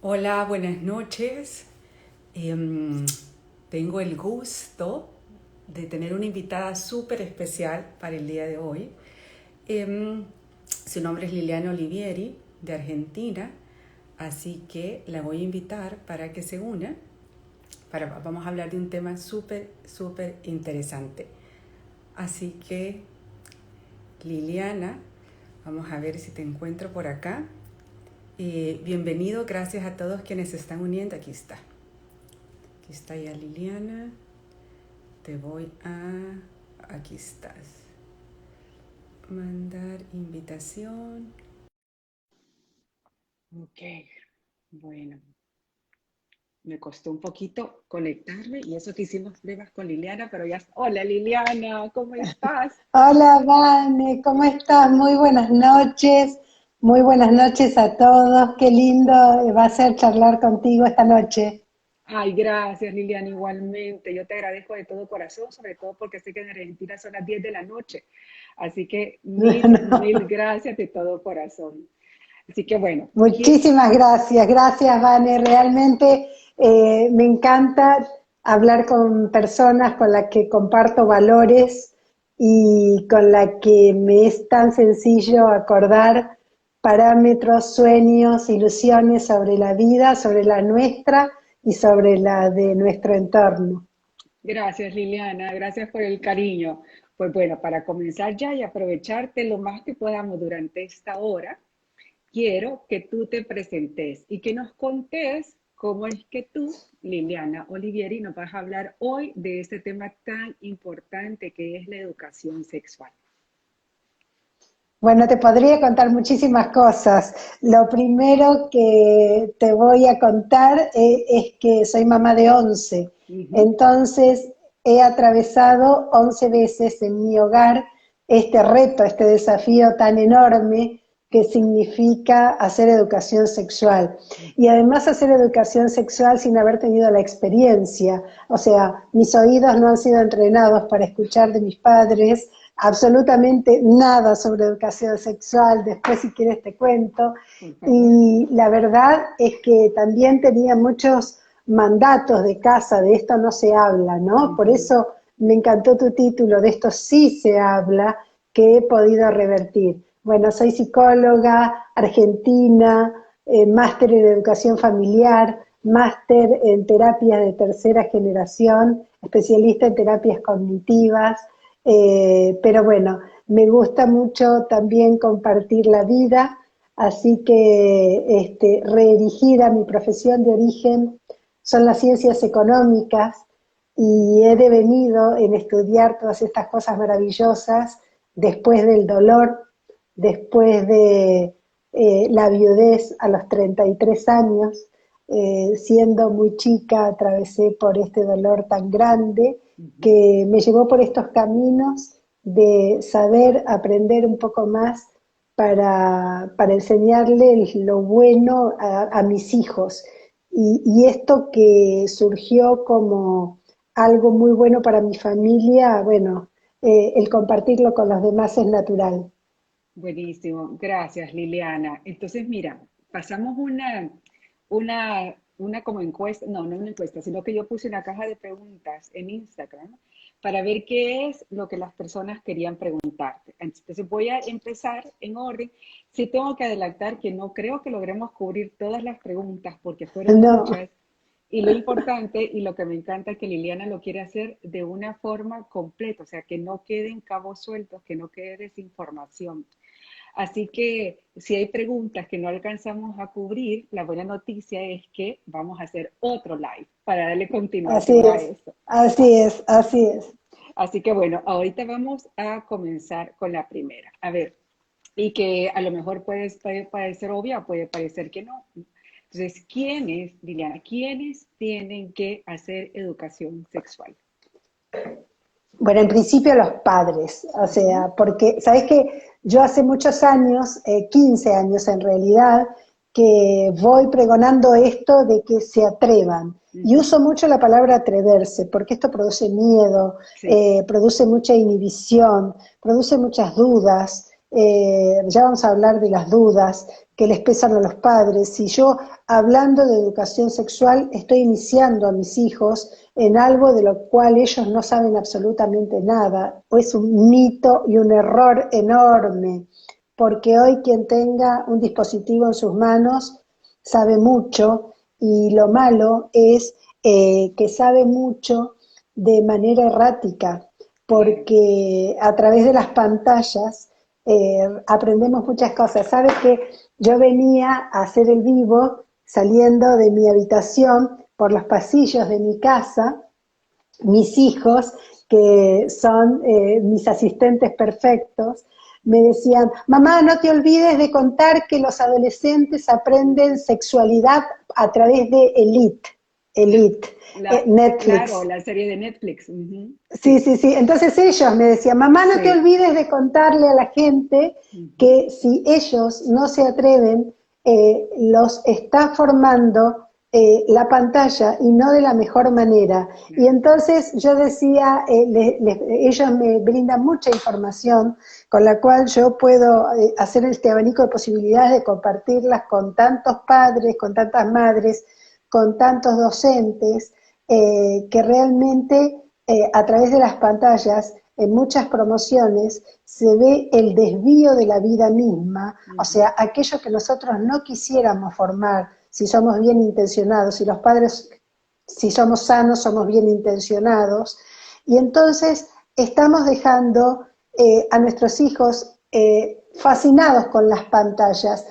Hola, buenas noches. Em, Tengo el gusto de tener una invitada súper especial para el día de hoy. Su nombre es Liliana Olivieri, de Argentina, así que la voy a invitar para que se una. Vamos a hablar de un tema súper interesante. Así que, Liliana, vamos a ver si te encuentro por acá. Bienvenido, gracias a todos quienes se están uniendo. Aquí está. Aquí está ya Liliana. Te voy a... Aquí estás. Mandar invitación. Ok, bueno. Me costó un poquito conectarme y eso que hicimos pruebas con Liliana, pero ya... Hola Liliana, ¿cómo estás? Hola, Vane, ¿cómo estás? Muy buenas noches a todos. Qué lindo va a ser charlar contigo esta noche. Ay, gracias Liliana, igualmente. Yo te agradezco de todo corazón, sobre todo porque sé que en Argentina son las 10 de la noche. Así que mil No, gracias de todo corazón. Así que bueno, muchísimas gracias, gracias, Vane. Realmente me encanta hablar con personas con las que comparto valores y con las que me es tan sencillo acordar parámetros, sueños, ilusiones sobre la vida, sobre la nuestra y sobre la de nuestro entorno. gracias Liliana, gracias por el cariño. Pues bueno, para comenzar ya y aprovecharte lo más que podamos durante esta hora, quiero que tú te presentes y que nos contes cómo es que tú, Liliana Olivieri, nos vas a hablar hoy de este tema tan importante que es la educación sexual. Bueno, te podría contar muchísimas cosas. Lo primero que te voy a contar es que soy mamá de 11. Ujú. Entonces he atravesado 11 veces en mi hogar este reto, este desafío tan enorme que significa hacer educación sexual. Y además hacer educación sexual sin haber tenido la experiencia. O sea, mis oídos no han sido entrenados para escuchar de mis padres absolutamente nada sobre educación sexual, después si quieres te cuento, Por favor. y la verdad es que también tenía muchos mandatos de casa, de esto no se habla, ¿no? Por Ujú. eso me encantó tu título, de esto sí se habla, que he podido revertir. Bueno, soy psicóloga argentina, máster en educación familiar, máster en terapias de tercera generación, especialista en terapias cognitivas, pero bueno, me gusta mucho también compartir la vida, así que redirigida mi profesión de origen son las ciencias económicas y he devenido en estudiar todas estas cosas maravillosas después del dolor, después de la viudez a los 33 años, siendo muy chica atravesé por este dolor tan grande Ujú. que me llevó por estos caminos de saber aprender un poco más para enseñarles lo bueno a mis hijos. Y esto que surgió como algo muy bueno para mi familia, bueno, el compartirlo con los demás es natural. Buenísimo, gracias Liliana. Entonces, mira, pasamos una como encuesta, no una encuesta, sino que yo puse una caja de preguntas en Instagram para ver qué es lo que las personas querían preguntarte. Entonces voy a empezar en orden. Sí tengo que adelantar que no creo que logremos cubrir todas las preguntas porque fueron No, muchas. Y lo importante y lo que me encanta es que Liliana lo quiere hacer de una forma completa, o sea, que no queden cabos sueltos, que no quede desinformación. Así que si hay preguntas que no alcanzamos a cubrir, la buena noticia es que vamos a hacer otro live para darle así continuación a es, eso. así es, así es. Así que bueno, ahorita vamos a comenzar con la primera. A ver, y que a lo mejor puede parecer obvia, puede parecer que no. Entonces, ¿quiénes, Liliana, quiénes tienen que hacer educación sexual? Bueno, en principio los padres, o Ujú. sea, porque, ¿sabes qué? Yo hace muchos años, 15 años en realidad, que voy pregonando esto de que se atrevan. Y Ujú. uso mucho la palabra atreverse, porque esto produce miedo, Sí. produce mucha inhibición, produce muchas dudas. ya vamos a hablar de las dudas que les pesan a los padres. Si yo, hablando de educación sexual, estoy iniciando a mis hijos en algo de lo cual ellos no saben absolutamente nada, o es un mito y un error enorme, porque hoy quien tenga un dispositivo en sus manos sabe mucho, y lo malo es que sabe mucho de manera errática, porque a través de las pantallas aprendemos muchas cosas. Sabes que yo venía a hacer el vivo saliendo de mi habitación por los pasillos de mi casa, mis hijos, que son mis asistentes perfectos, me decían, mamá, no te olvides de contar que los adolescentes aprenden sexualidad a través de Elite, Netflix. Claro, la serie de Netflix. Uh-huh. Sí, sí, sí. Entonces ellos me decían, mamá, no te olvides de contarle a la gente que si ellos no se atreven, los está formando la pantalla y no de la mejor manera. Y entonces yo decía, ellos me brindan mucha información con la cual yo puedo hacer este abanico de posibilidades de compartirlas con tantos padres, con tantas madres, con tantos docentes, que realmente a través de las pantallas, en muchas promociones, se ve el desvío de la vida misma, o sea, aquello que nosotros no quisiéramos formar, si somos bien intencionados, si los padres, si somos sanos, somos bien intencionados, y entonces estamos dejando a nuestros hijos fascinados con las pantallas.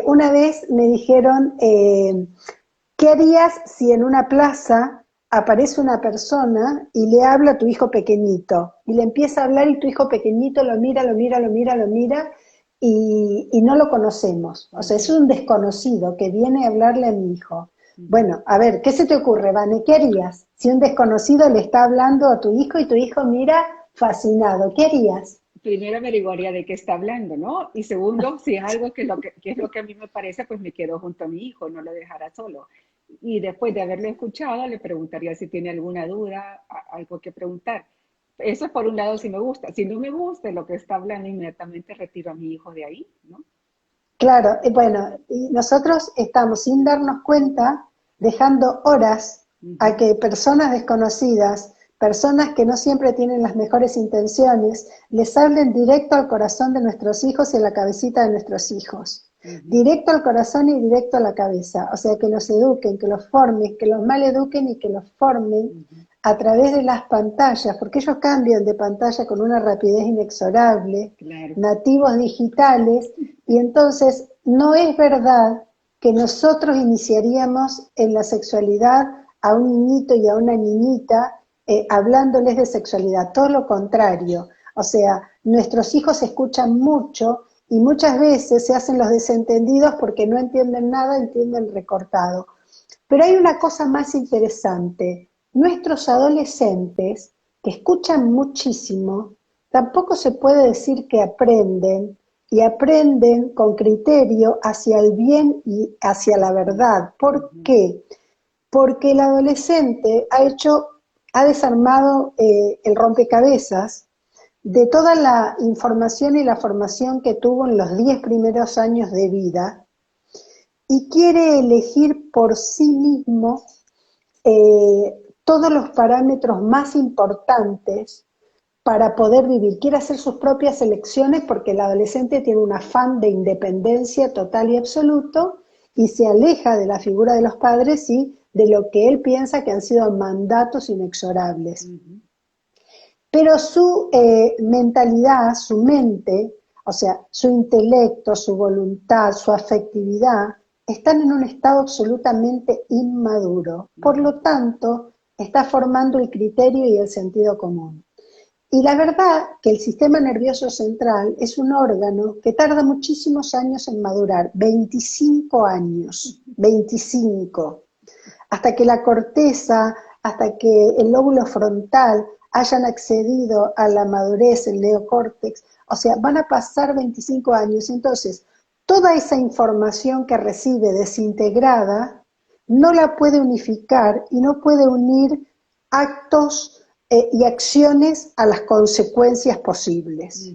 Una vez me dijeron, ¿qué harías si en una plaza aparece una persona y le habla a tu hijo pequeñito? Y le empieza a hablar y tu hijo pequeñito lo mira, lo mira, lo mira, lo mira y no lo conocemos. O sea, es un desconocido que viene a hablarle a mi hijo. Bueno, a ver, ¿qué se te ocurre, Vane? ¿Qué harías si un desconocido le está hablando a tu hijo y tu hijo mira fascinado? ¿Qué harías? Primero averiguaría de qué está hablando, ¿no? Y segundo, si es algo que es lo que a mí me parece, pues me quedo junto a mi hijo, no lo dejará solo. Y después de haberle escuchado, le preguntaría si tiene alguna duda, algo que preguntar. Eso por un lado si me gusta. Si no me gusta lo que está hablando, inmediatamente retiro a mi hijo de ahí, ¿no? Claro, bueno, y nosotros estamos sin darnos cuenta dejando horas a que personas desconocidas, personas que no siempre tienen las mejores intenciones, les hablen directo al corazón de nuestros hijos y a la cabecita de nuestros hijos. Directo al corazón y directo a la cabeza. O sea, que los eduquen, que los formen, que los maleduquen y que los formen a través de las pantallas, porque ellos cambian de pantalla con una rapidez inexorable, nativos digitales, y entonces no es verdad que nosotros iniciaríamos en la sexualidad a un niñito y a una niñita hablándoles de sexualidad, todo lo contrario. O sea, nuestros hijos escuchan mucho y muchas veces se hacen los desentendidos porque no entienden nada, entienden recortado. Pero hay una cosa más interesante. Nuestros adolescentes, que escuchan muchísimo, tampoco se puede decir que aprenden, y aprenden con criterio hacia el bien y hacia la verdad. ¿Por qué? Porque el adolescente ha desarmado el rompecabezas de toda la información y la formación que tuvo en los 10 primeros años de vida, y quiere elegir por sí mismo todos los parámetros más importantes para poder vivir. Quiere hacer sus propias elecciones porque el adolescente tiene un afán de independencia total y absoluto y se aleja de la figura de los padres y de lo que él piensa que han sido mandatos inexorables. Pero su mentalidad, su mente, o sea, su intelecto, su voluntad, su afectividad, están en un estado absolutamente inmaduro. Por lo tanto, está formando el criterio y el sentido común. Y la verdad que el sistema nervioso central es un órgano que tarda muchísimos años en madurar, 25 años, 25, hasta que la corteza, hasta que el lóbulo frontal hayan accedido a la madurez, el neocórtex, o sea, van a pasar 25 años. Entonces, toda esa información que recibe desintegrada no la puede unificar y no puede unir actos y acciones a las consecuencias posibles.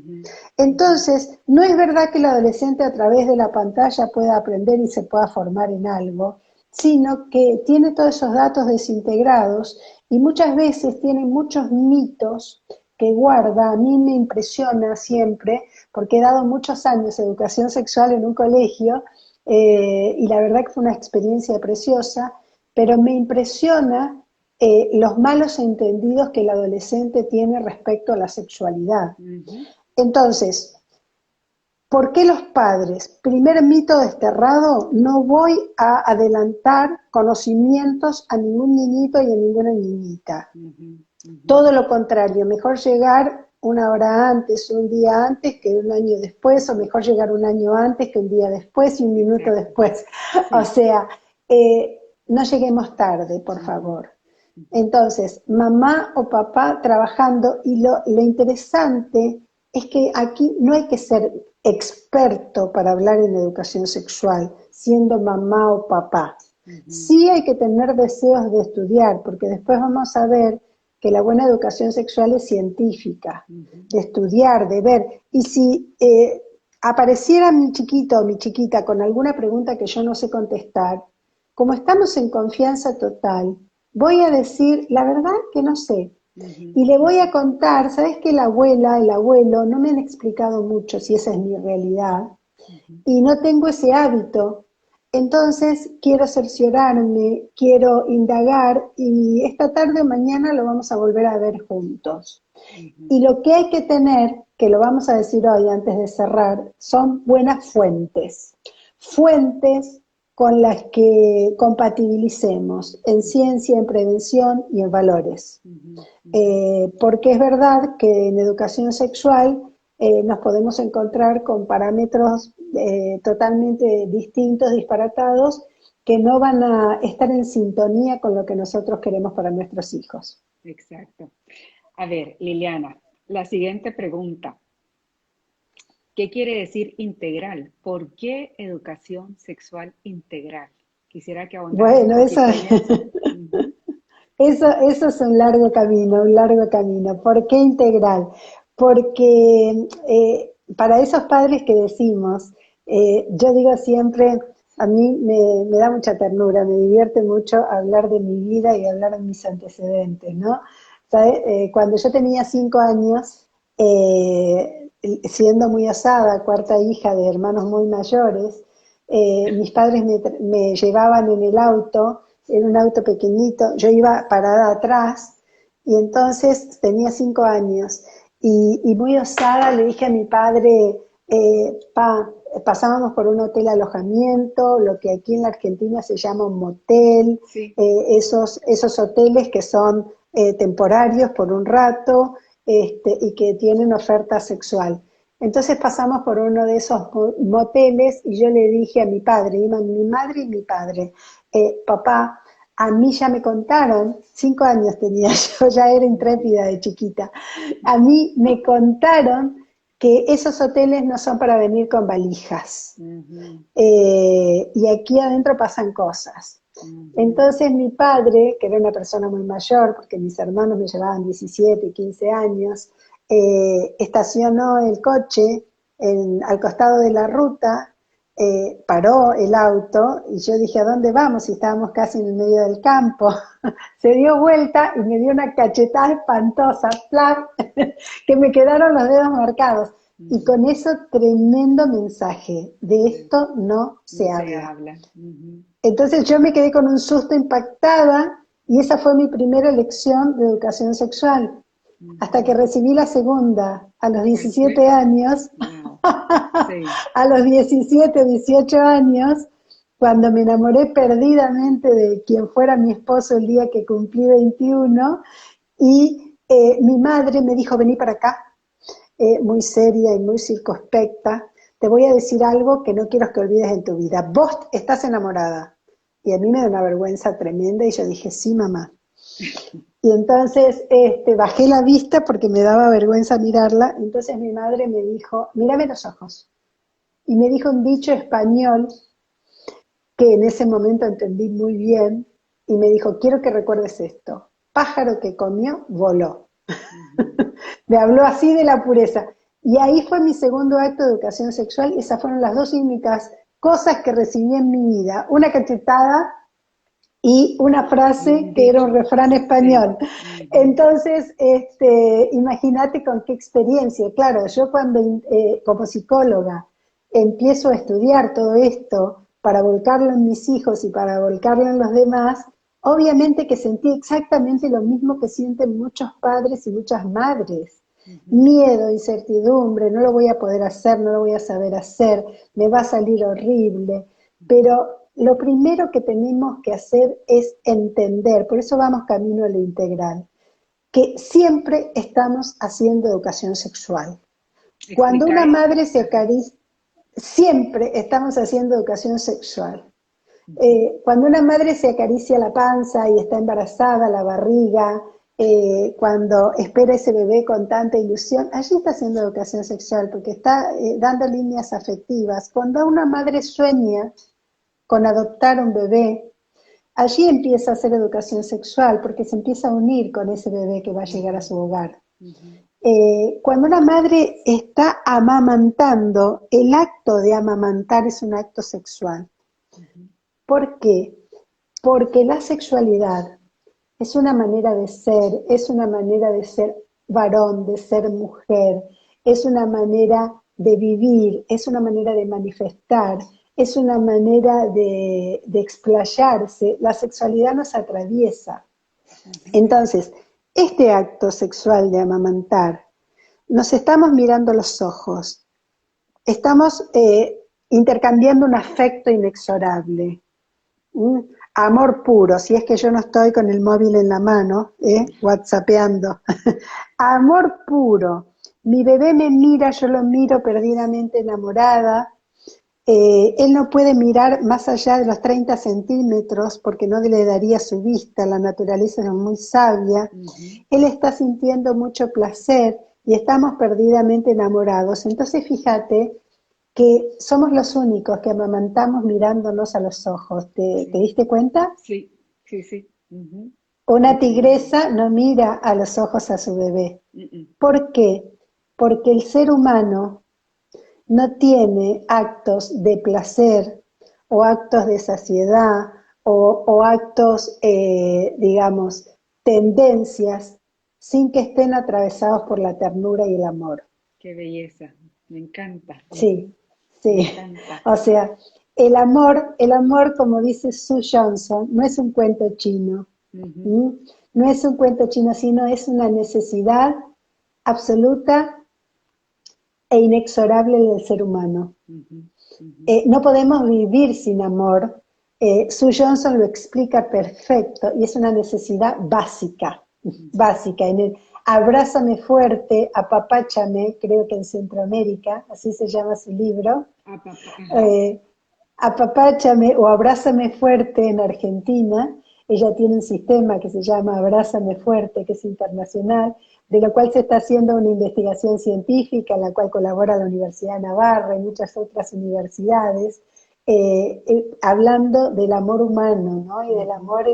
Entonces, no es verdad que el adolescente a través de la pantalla pueda aprender y se pueda formar en algo, sino que tiene todos esos datos desintegrados y muchas veces tiene muchos mitos que guarda. A mí me impresiona siempre, porque he dado muchos años de educación sexual en un colegio, y la verdad que fue una experiencia preciosa, pero me impresiona los malos entendidos que el adolescente tiene respecto a la sexualidad. Entonces, ¿por qué los padres? Primer mito desterrado: no voy a adelantar conocimientos a ningún niñito y a ninguna niñita. Todo lo contrario, mejor llegar una hora antes, un día antes que un año después, o mejor llegar un año antes que un día después y un minuto después. Sí. O sea, no lleguemos tarde, por favor. Entonces, mamá o papá trabajando, y lo interesante es que aquí no hay que ser experto para hablar en educación sexual, siendo mamá o papá. Sí hay que tener deseos de estudiar, porque después vamos a ver que la buena educación sexual es científica, de estudiar, de ver. Y si apareciera mi chiquito o mi chiquita con alguna pregunta que yo no sé contestar, como estamos en confianza total, voy a decir, la verdad que no sé. Y le voy a contar, ¿sabes que la abuela, el abuelo no me han explicado mucho si esa es mi realidad? Y no tengo ese hábito. Entonces quiero cerciorarme, quiero indagar, y esta tarde o mañana lo vamos a volver a ver juntos. Y lo que hay que tener, que lo vamos a decir hoy antes de cerrar, son buenas fuentes. Fuentes con las que compatibilicemos en ciencia, en prevención y en valores. Porque es verdad que en educación sexual nos podemos encontrar con parámetros totalmente distintos, disparatados, que no van a estar en sintonía con lo que nosotros queremos para nuestros hijos. Exacto. A ver, Liliana, la siguiente pregunta. ¿Qué quiere decir integral? ¿Por qué educación sexual integral? Quisiera que ahondaras un poquito en eso. Eso es un largo camino, un largo camino. ¿Por qué integral? Porque para esos padres que decimos, yo digo siempre, a mí me da mucha ternura, me divierte mucho hablar de mi vida y hablar de mis antecedentes, ¿no? ¿Sabe? Cuando yo tenía 5 años, siendo muy osada, cuarta hija de hermanos muy mayores, mis padres me llevaban en el auto, en un auto pequeñito, yo iba parada atrás, y entonces tenía 5 años, y muy osada le dije a mi padre, pasábamos por un hotel alojamiento, lo que aquí en la Argentina se llama un motel, sí. Esos hoteles que son temporarios por un rato, y que tienen oferta sexual. Entonces pasamos por uno de esos moteles y yo le dije a mi padre, iban mi madre y mi padre, papá, a mí ya me contaron, 5 años tenía yo, ya era intrépida de chiquita, a mí me contaron que esos hoteles no son para venir con valijas, y aquí adentro pasan cosas. Entonces mi padre, que era una persona muy mayor, porque mis hermanos me llevaban 17 y 15 años, estacionó el coche al costado de la ruta, paró el auto, y yo dije, ¿a dónde vamos? Y estábamos casi en el medio del campo. Se dio vuelta y me dio una cachetada espantosa, ¡plac! Que me quedaron los dedos marcados. Y con eso, tremendo mensaje: de esto no se habla. Entonces yo me quedé con un susto, impactada, y esa fue mi primera lección de educación sexual. Hasta que recibí la segunda, a los 17 años, a los 17, 18 años, cuando me enamoré perdidamente de quien fuera mi esposo el día que cumplí 21, y mi madre me dijo, vení para acá, muy seria y muy circunspecta, te voy a decir algo que no quiero que olvides en tu vida. Vos estás enamorada. Y a mí me da una vergüenza tremenda, y yo dije, sí, mamá. Y entonces bajé la vista porque me daba vergüenza mirarla. Entonces mi madre me dijo, mírame los ojos. Y me dijo un dicho español que en ese momento entendí muy bien, y me dijo, quiero que recuerdes esto: pájaro que comió, voló. Ujú. Me habló así de la pureza. Y ahí fue mi segundo acto de educación sexual. Esas fueron las dos únicas cosas que recibí en mi vida. Una cachetada y una frase Un que era un dicho, refrán sí. español. Ujú. Entonces, imagínate con qué experiencia. Claro, yo cuando como psicóloga empiezo a estudiar todo esto para volcarlo en mis hijos y para volcarlo en los demás, obviamente que sentí exactamente lo mismo que sienten muchos padres y muchas madres. Ujú. Miedo, incertidumbre, no lo voy a poder hacer, no lo voy a saber hacer, me va a salir horrible. Ujú. Pero lo primero que tenemos que hacer es entender, por eso vamos camino a lo integral, que siempre estamos haciendo educación sexual. Cuando Explica una eso. madre se Ajá. acaricia, siempre estamos haciendo educación sexual. Ujú. Cuando una madre se acaricia la panza y está embarazada, la barriga, cuando espera ese bebé con tanta ilusión, allí está haciendo educación sexual porque está dando líneas afectivas. Cuando una madre sueña con adoptar un bebé, allí empieza a hacer educación sexual porque se empieza a unir con ese bebé que va a llegar a Ujú. su hogar. Ujú. Cuando una madre está amamantando, el acto de amamantar es un acto sexual. Ujú. ¿Por qué? Porque la sexualidad es una manera de ser varón, de ser mujer, es una manera de vivir, es una manera de manifestar, es una manera de explayarse. La sexualidad nos atraviesa. Ujú. Entonces, este acto sexual de amamantar, nos estamos mirando los ojos, estamos intercambiando un afecto inexorable. ¿Mm? Amor puro, si es que yo no estoy con el móvil en la mano, whatsappeando. Amor puro. Mi bebé me mira, yo lo miro perdidamente enamorada. Él no puede mirar más allá de los 30 centímetros porque no le daría su vista, la naturaleza es muy sabia. Ujú. Él está sintiendo mucho placer y estamos perdidamente enamorados. Entonces fíjate que somos los únicos que amamantamos mirándonos a los ojos. ¿Te Sí, diste cuenta? sí, sí, sí. Ujú. Una Totalmente. tigresa no mira a los ojos a su bebé. Mm, ¿Por qué? Porque el ser humano no tiene actos de placer o actos de saciedad o actos, digamos, tendencias sin que estén atravesados por la ternura y el amor. qué belleza. Me encanta. Ujú. Sí, Me sí. encanta. O sea, el amor, como dice Sue Johnson, no es un cuento chino. Ujú. ¿Mm? No es un cuento chino, sino es una necesidad absoluta e inexorable del ser humano. Ujú. Ujú. No podemos vivir sin amor. Sue Johnson lo explica perfecto y es una necesidad básica, Ujú. básica. En el abrázame fuerte, apapáchame, creo que en Centroamérica, así se llama su libro, Ah, papá. Ajá. eh, apapáchame o abrázame fuerte en Argentina. Ella tiene un sistema que se llama Abrázame Fuerte, que es internacional, de lo cual se está haciendo una investigación científica, en la cual colabora la Universidad de Navarra y muchas otras universidades, hablando del amor humano, ¿no? Y del Ujú. amor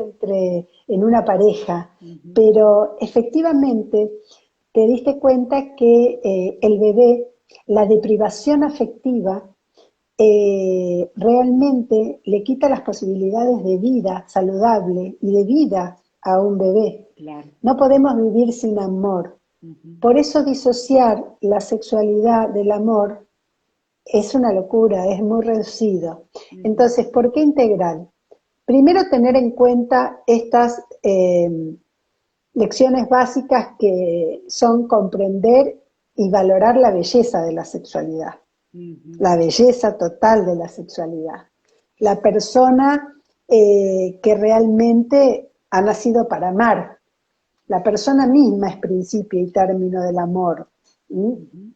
en una pareja. Ujú. Pero efectivamente te diste cuenta que el bebé, la deprivación afectiva, realmente le quita las posibilidades de vida saludable y de vida a un bebé. Claro. No podemos vivir sin amor. Ujú. Por eso disociar la sexualidad del amor es una locura, es muy reducido. Ujú. Entonces, ¿por qué integral? Primero, tener en cuenta estas lecciones básicas que son comprender y valorar la belleza de la sexualidad, Ujú. la belleza total de la sexualidad. La persona que realmente ha nacido para amar. La persona misma es principio y término del amor. ¿Mm? Ujú.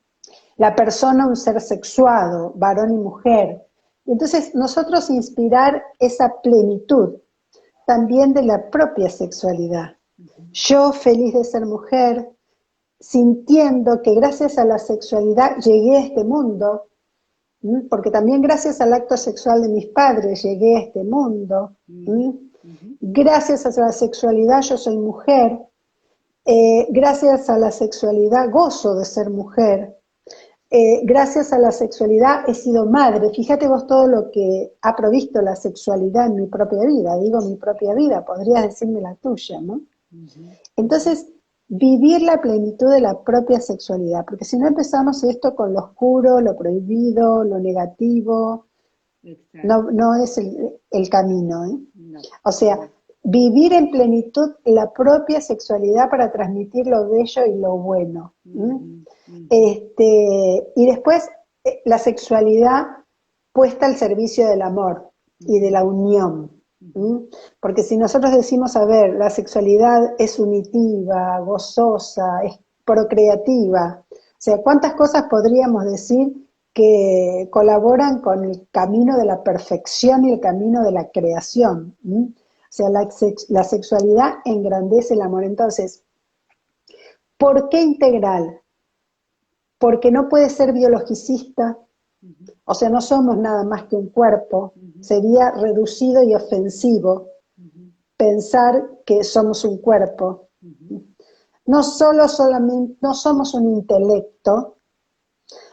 La persona un ser sexuado, varón y mujer. Y entonces nosotros inspirar esa plenitud también de la propia sexualidad. Ujú. Yo feliz de ser mujer, sintiendo que gracias a la sexualidad llegué a este mundo, porque también gracias al acto sexual de mis padres llegué a este mundo. Ujú. Ujú. Gracias a la sexualidad yo soy mujer Gracias a la sexualidad gozo de ser mujer. Gracias a la sexualidad he sido madre. Fíjate vos todo lo que ha provisto la sexualidad en mi propia vida. Digo mi propia vida, podrías decirme la tuya, ¿no? Entonces, vivir la plenitud de la propia sexualidad, porque si no empezamos esto con lo oscuro, lo prohibido, lo negativo, no es el camino, ¿eh? No. O sea, vivir en plenitud la propia sexualidad para transmitir lo bello y lo bueno. Y después la sexualidad puesta al servicio del amor y de la unión. Porque si nosotros decimos, a ver, la sexualidad es unitiva, gozosa, es procreativa, o sea, ¿cuántas cosas podríamos decir que colaboran con el camino de la perfección y el camino de la creación? O sea, la sexualidad engrandece el amor. Entonces, ¿por qué integral? Porque no puede ser biologicista, o sea, no somos nada más que un cuerpo, sería reducido y ofensivo pensar que somos un cuerpo. No somos un intelecto,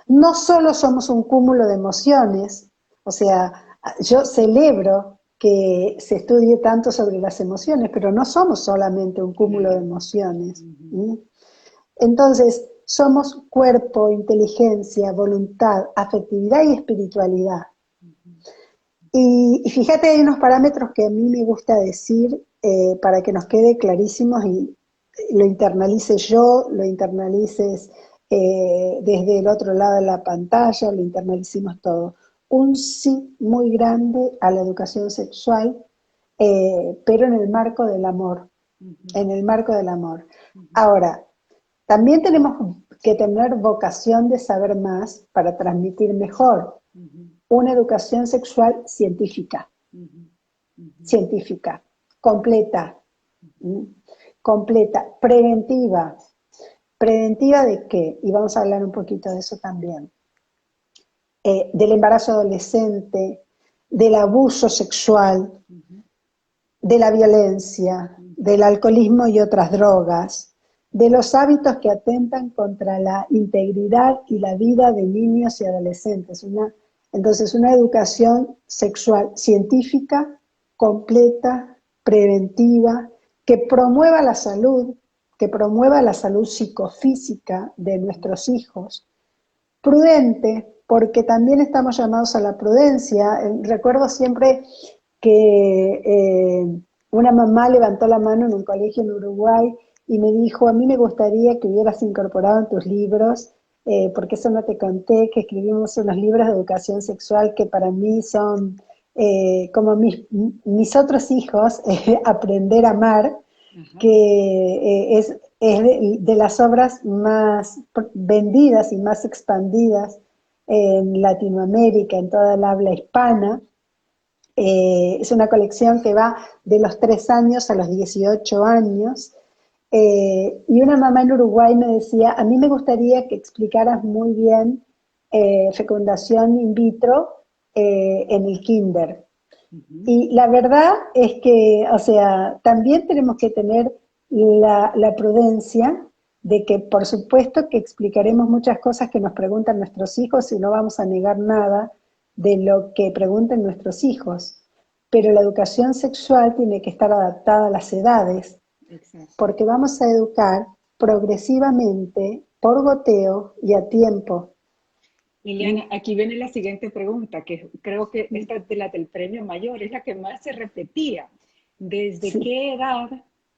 no solo somos un cúmulo de emociones, o sea, yo celebro que se estudie tanto sobre las emociones, pero no somos solamente un cúmulo de emociones. Entonces, somos cuerpo, inteligencia, voluntad, afectividad y espiritualidad. Y fíjate, hay unos parámetros que a mí me gusta decir para que nos quede clarísimos y lo internalice yo, lo internalices desde el otro lado de la pantalla, lo internalicemos todo. Un sí muy grande a la educación sexual, pero en el marco del amor, en el marco del amor. Ahora, también tenemos que tener vocación de saber más para transmitir mejor. Una educación sexual científica, científica, completa, completa, preventiva. ¿Preventiva de qué? Y vamos a hablar un poquito de eso también. Del embarazo adolescente, del abuso sexual, de la violencia, del alcoholismo y otras drogas, de los hábitos que atentan contra la integridad y la vida de niños y adolescentes. Entonces, una educación sexual científica, completa, preventiva, que promueva la salud psicofísica de nuestros hijos, prudente, porque también estamos llamados a la prudencia. Recuerdo siempre que una mamá levantó la mano en un colegio en Uruguay y me dijo, a mí me gustaría que hubieras incorporado en tus libros, porque eso no te conté, que escribimos unos libros de educación sexual que para mí son como mis otros hijos, Aprender a Amar, que es de las obras más vendidas y más expandidas en Latinoamérica, en toda el habla hispana. Es una colección que va de los 3 años a los 18 años. Y una mamá en Uruguay me decía, a mí me gustaría que explicaras muy bien fecundación in vitro en el kinder. Y la verdad es que, o sea, también tenemos que tener la prudencia de que, por supuesto, que explicaremos muchas cosas que nos preguntan nuestros hijos y no vamos a negar nada de lo que pregunten nuestros hijos. Pero la educación sexual tiene que estar adaptada a las edades, porque vamos a educar progresivamente, por goteo y a tiempo. Liliana, aquí viene la siguiente pregunta, que creo que esta de la del premio mayor es la que más se repetía. ¿Desde qué edad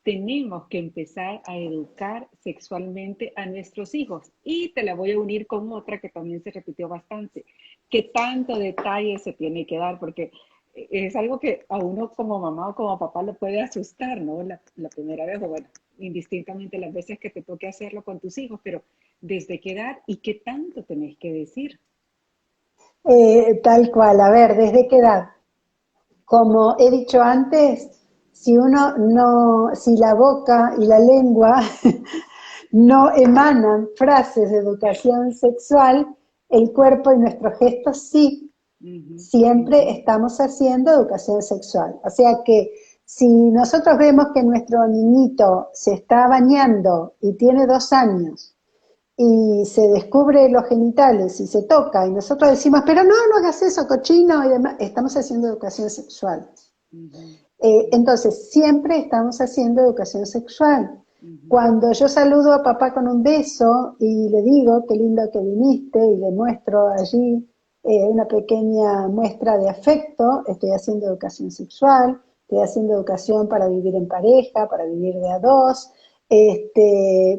tenemos que empezar a educar sexualmente a nuestros hijos? Y te la voy a unir con otra que también se repitió bastante. ¿Qué tanto detalle se tiene que dar? Porque es algo que a uno como mamá o como papá le puede asustar, ¿no? La primera vez, o bueno, indistintamente las veces que te toque hacerlo con tus hijos, pero ¿desde qué edad y qué tanto tenés que decir? Tal cual, a ver, ¿desde qué edad? Como he dicho antes, si la boca y la lengua no emanan frases de educación sexual, el cuerpo y nuestros gestos sí, siempre estamos haciendo educación sexual. O sea que si nosotros vemos que nuestro niñito se está bañando y tiene 2 años y se descubre los genitales y se toca y nosotros decimos, pero no, no hagas eso, cochino y demás, estamos haciendo educación sexual. Entonces, siempre estamos haciendo educación sexual. Cuando yo saludo a papá con un beso y le digo, qué lindo que viniste, y le muestro allí una pequeña muestra de afecto, estoy haciendo educación sexual, estoy haciendo educación para vivir en pareja, para vivir de a dos.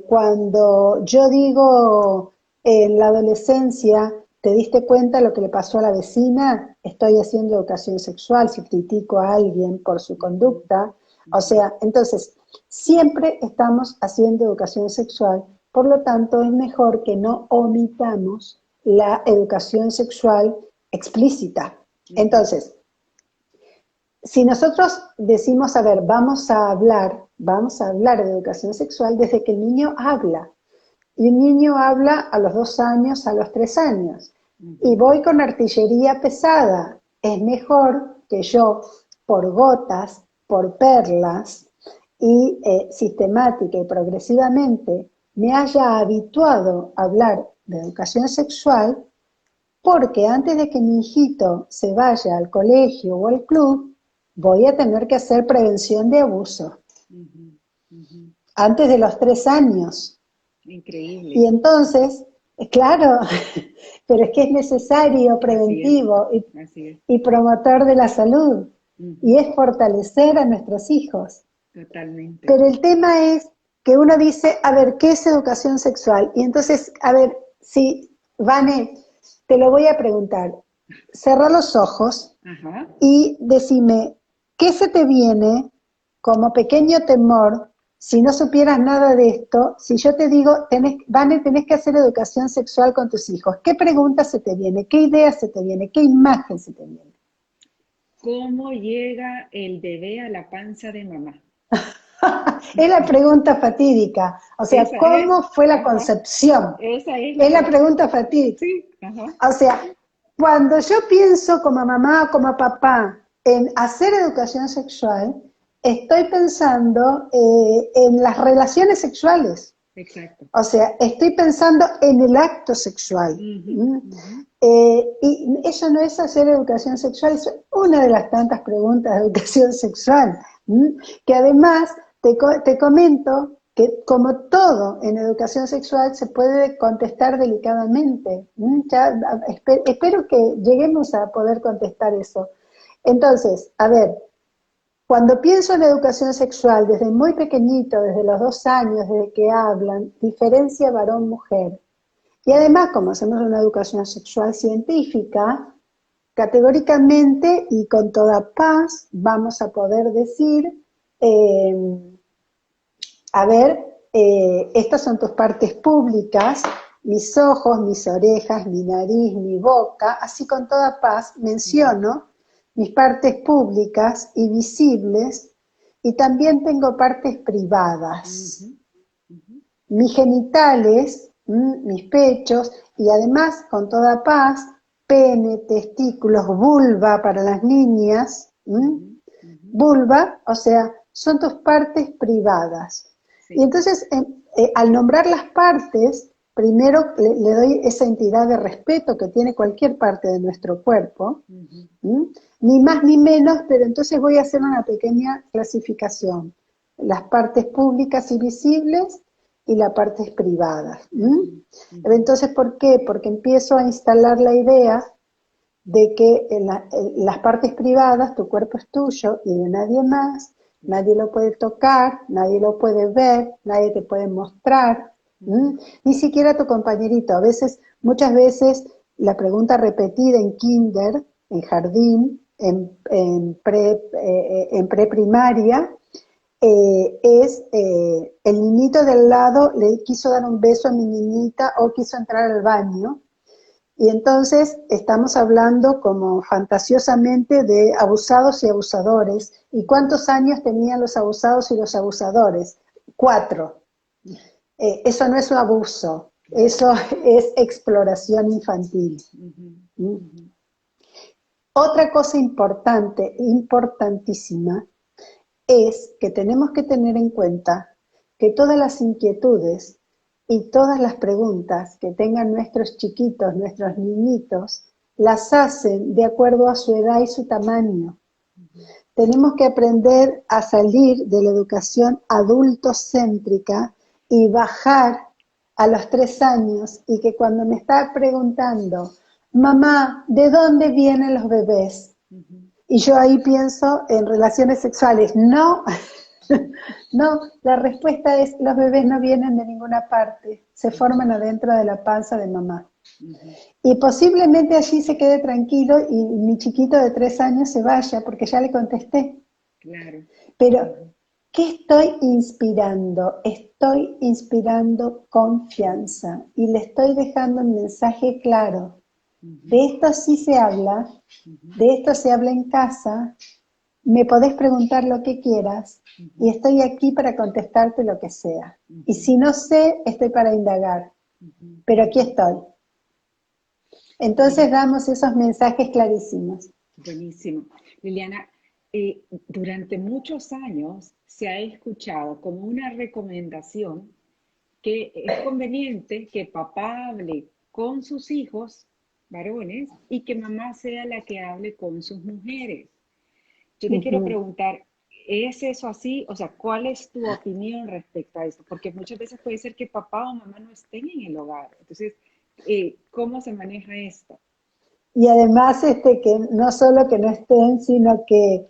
Cuando yo digo en la adolescencia, ¿te diste cuenta lo que le pasó a la vecina? Estoy haciendo educación sexual, si critico a alguien por su conducta. O sea, entonces, siempre estamos haciendo educación sexual, por lo tanto es mejor que no omitamos la educación sexual explícita. Entonces, si nosotros decimos, a ver, vamos a hablar de educación sexual desde que el niño habla. Y un niño habla a los 2 años, a los 3 años. Y voy con artillería pesada. Es mejor que yo, por gotas, por perlas, y sistemática y progresivamente, me haya habituado a hablar de educación sexual, porque antes de que mi hijito se vaya al colegio o al club, voy a tener que hacer prevención de abuso. Antes de los 3 años. Increíble. Y entonces, claro, pero es que es necesario, preventivo Así es. y promotor de la salud. Y es fortalecer a nuestros hijos. Totalmente. Pero el tema es que uno dice, a ver, ¿qué es educación sexual? Y entonces, a ver, si, Vane, te lo voy a preguntar. Cerra los ojos y decime, ¿qué se te viene como pequeño temor si no supieras nada de esto? Si yo te digo, Vane, tenés que hacer educación sexual con tus hijos, ¿qué pregunta se te viene? ¿Qué idea se te viene? ¿Qué imagen se te viene? ¿Cómo llega el bebé a la panza de mamá? Es la pregunta fatídica. O sea, ¿cómo fue la concepción? Esa es la pregunta fatídica. Sí. O sea, cuando yo pienso como mamá, como papá, en hacer educación sexual, estoy pensando en las relaciones sexuales. Exacto. O sea, estoy pensando en el acto sexual. Y eso no es hacer educación sexual, es una de las tantas preguntas de educación sexual. Que además te comento que como todo en educación sexual se puede contestar delicadamente. Ya, espero que lleguemos a poder contestar eso. Entonces, a ver, cuando pienso en educación sexual, desde muy pequeñito, desde los 2 años, desde que hablan, diferencia varón-mujer. Y además, como hacemos una educación sexual científica, categóricamente y con toda paz vamos a poder decir, a ver, estas son tus partes públicas, mis ojos, mis orejas, mi nariz, mi boca, así con toda paz menciono mis partes públicas y visibles, y también tengo partes privadas. Mis genitales, mis pechos, y además, con toda paz, pene, testículos, vulva para las niñas, vulva, o sea, son tus partes privadas. Sí. Y entonces, al nombrar las partes, primero le doy esa entidad de respeto que tiene cualquier parte de nuestro cuerpo, ni más ni menos, pero entonces voy a hacer una pequeña clasificación. Las partes públicas y visibles y las partes privadas. Entonces, ¿por qué? Porque empiezo a instalar la idea de que en las partes privadas tu cuerpo es tuyo y de nadie más, nadie lo puede tocar, nadie lo puede ver, nadie te puede mostrar, ni siquiera tu compañerito. Muchas veces, la pregunta repetida en kinder, en jardín, en preprimaria, es el niñito del lado le quiso dar un beso a mi niñita o quiso entrar al baño, y entonces estamos hablando como fantasiosamente de abusados y abusadores. ¿Y cuántos años tenían los abusados y los abusadores? 4. Eso no es un abuso, eso es exploración infantil. Otra cosa importante, importantísima, es que tenemos que tener en cuenta que todas las inquietudes y todas las preguntas que tengan nuestros chiquitos, nuestros niñitos, las hacen de acuerdo a su edad y su tamaño. Tenemos que aprender a salir de la educación adultocéntrica y bajar a los 3 años, y que cuando me está preguntando, mamá, ¿de dónde vienen los bebés? Y yo ahí pienso en relaciones sexuales. No, no, la respuesta es, los bebés no vienen de ninguna parte, se forman adentro de la panza de mamá. Y posiblemente allí se quede tranquilo y mi chiquito de 3 años se vaya, porque ya le contesté. Claro. Pero, ¿qué estoy inspirando? Estoy inspirando confianza y le estoy dejando un mensaje claro. De esto sí se habla, de esto se habla en casa, me podés preguntar lo que quieras y estoy aquí para contestarte lo que sea. Y si no sé, estoy para indagar, pero aquí estoy. Entonces damos esos mensajes clarísimos. Buenísimo. Liliana, durante muchos años se ha escuchado como una recomendación que es conveniente que papá hable con sus hijos varones y que mamá sea la que hable con sus mujeres. Yo te quiero preguntar, ¿es eso así? O sea, ¿cuál es tu opinión respecto a esto? Porque muchas veces puede ser que papá o mamá no estén en el hogar. Entonces, ¿cómo se maneja esto? Y además que no solo que no estén, sino que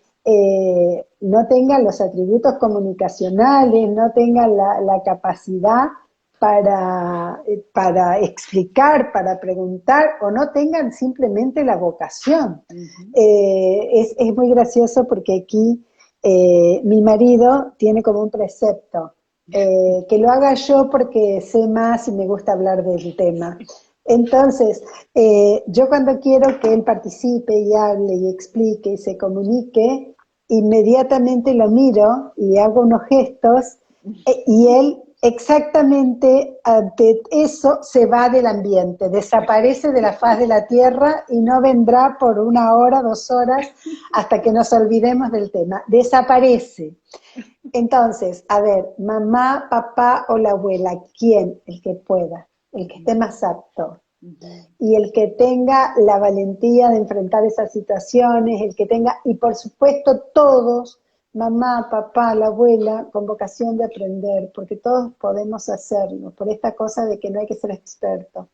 no tengan los atributos comunicacionales, no tengan la capacidad para explicar, para preguntar, o no tengan simplemente la vocación. Es muy gracioso porque aquí mi marido tiene como un precepto, que lo haga yo porque sé más y me gusta hablar del tema. Entonces, yo cuando quiero que él participe y hable y explique y se comunique, inmediatamente lo miro y hago unos gestos y él exactamente ante eso se va del ambiente, desaparece de la faz de la tierra y no vendrá por 1 hora, 2 horas, hasta que nos olvidemos del tema. Desaparece. Entonces, a ver, mamá, papá o la abuela, ¿quién? El que pueda, el que esté más apto. Y el que tenga la valentía de enfrentar esas situaciones, el que tenga, y por supuesto todos, mamá, papá, la abuela, con vocación de aprender, porque todos podemos hacerlo, por esta cosa de que no hay que ser experto.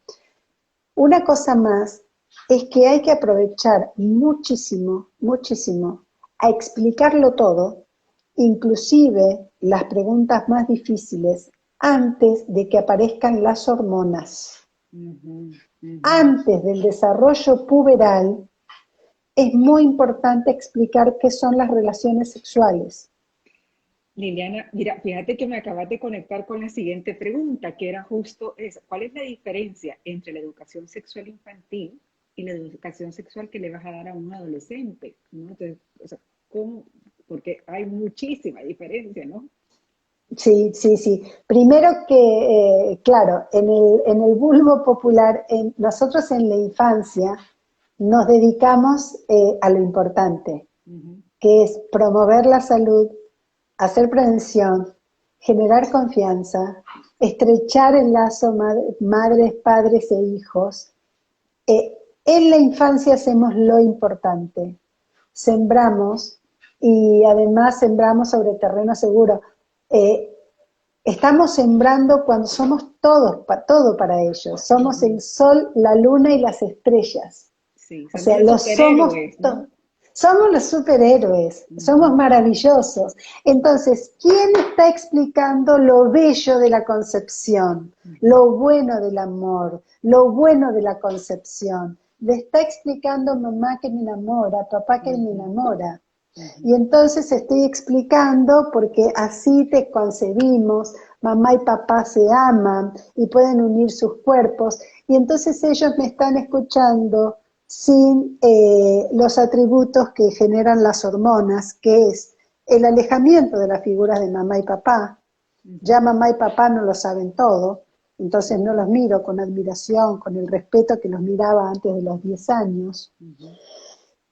Una cosa más es que hay que aprovechar muchísimo, muchísimo, a explicarlo todo, inclusive las preguntas más difíciles, antes de que aparezcan las hormonas. Antes del desarrollo puberal, es muy importante explicar qué son las relaciones sexuales. Liliana, mira, fíjate que me acabas de conectar con la siguiente pregunta, que era justo esa. ¿Cuál es la diferencia entre la educación sexual infantil y la educación sexual que le vas a dar a un adolescente? ¿No? Entonces, o sea, ¿cómo? Porque hay muchísima diferencia, ¿no? Sí, sí, sí. Primero que, claro, en el vulgo popular, nosotros en la infancia nos dedicamos a lo importante, que es promover la salud, hacer prevención, generar confianza, estrechar el lazo madres, padres e hijos. En la infancia hacemos lo importante, sembramos y además sembramos sobre terreno seguro. Estamos sembrando cuando somos todos, todo para ellos. Somos el sol, la luna y las estrellas. Sí, O somos sea, los los somos superhéroes, ¿no? somos los superhéroes, somos maravillosos. Entonces, ¿quién está explicando lo bello de la concepción, lo bueno del amor, lo bueno de la concepción? Le está explicando mamá que me enamora, papá que me enamora. Y entonces estoy explicando porque así te concebimos, mamá y papá se aman y pueden unir sus cuerpos. Y entonces ellos me están escuchando sin los atributos que generan las hormonas, que es el alejamiento de las figuras de mamá y papá. Ya mamá y papá no lo saben todo, entonces no los miro con admiración, con el respeto que los miraba antes de los 10 años.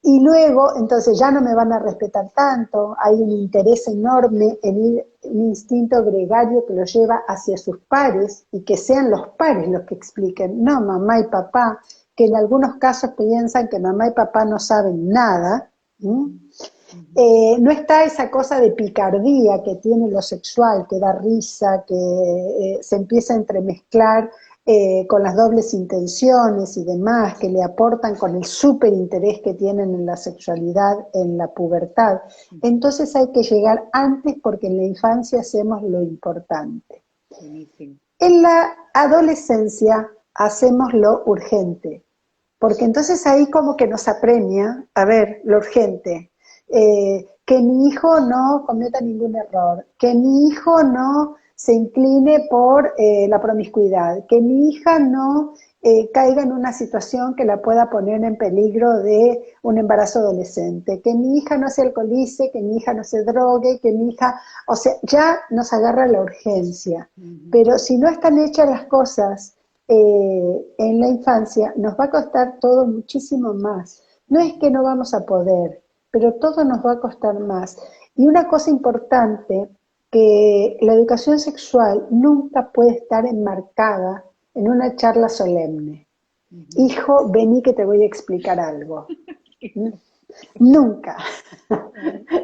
Y luego, entonces ya no me van a respetar tanto, hay un interés enorme en ir, un instinto gregario que lo lleva hacia sus pares y que sean los pares los que expliquen, no mamá y papá, que en algunos casos piensan que mamá y papá no saben nada. No está esa cosa de picardía que tiene lo sexual, que da risa, que se empieza a entremezclar con las dobles intenciones y demás, que le aportan con el súper interés que tienen en la sexualidad, en la pubertad. Entonces hay que llegar antes porque en la infancia hacemos lo importante. Buenísimo. En la adolescencia hacemos lo urgente, porque entonces ahí como que nos apremia, a ver, lo urgente, que mi hijo no cometa ningún error, que mi hijo no se incline por la promiscuidad, que mi hija no caiga en una situación que la pueda poner en peligro de un embarazo adolescente, que mi hija no se alcoholice, que mi hija no se drogue, que mi hija, o sea, ya nos agarra la urgencia, pero si no están hechas las cosas en la infancia, nos va a costar todo muchísimo más. No es que no vamos a poder, pero todo nos va a costar más. Y una cosa importante, que la educación sexual nunca puede estar enmarcada en una charla solemne. Hijo, vení que te voy a explicar algo. Nunca.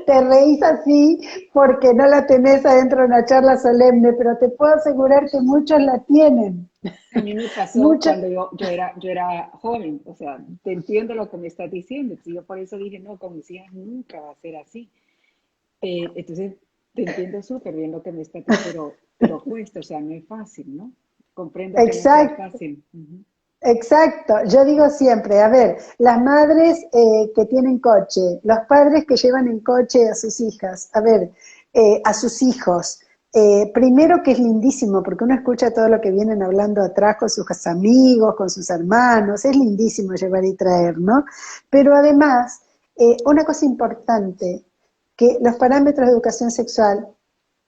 Te reís así porque no la tenés adentro de una charla solemne, pero te puedo asegurar que muchos la tienen. A mí me pasó Muchos. cuando yo era joven, o sea, te entiendo lo que me estás diciendo, entonces yo por eso dije, no, con mis hijas nunca va a ser así. Entonces, te entiendo súper bien lo que me estás diciendo, pero cuesta, o sea, no es fácil, ¿no? Comprendo que no sea Exacto. fácil. Ujú. Exacto, yo digo siempre, a ver, las madres que tienen coche, los padres que llevan en coche a sus hijas, a ver, a sus hijos, primero que es lindísimo, porque uno escucha todo lo que vienen hablando atrás con sus amigos, con sus hermanos, es lindísimo llevar y traer, ¿no? Pero además, una cosa importante, que los parámetros de educación sexual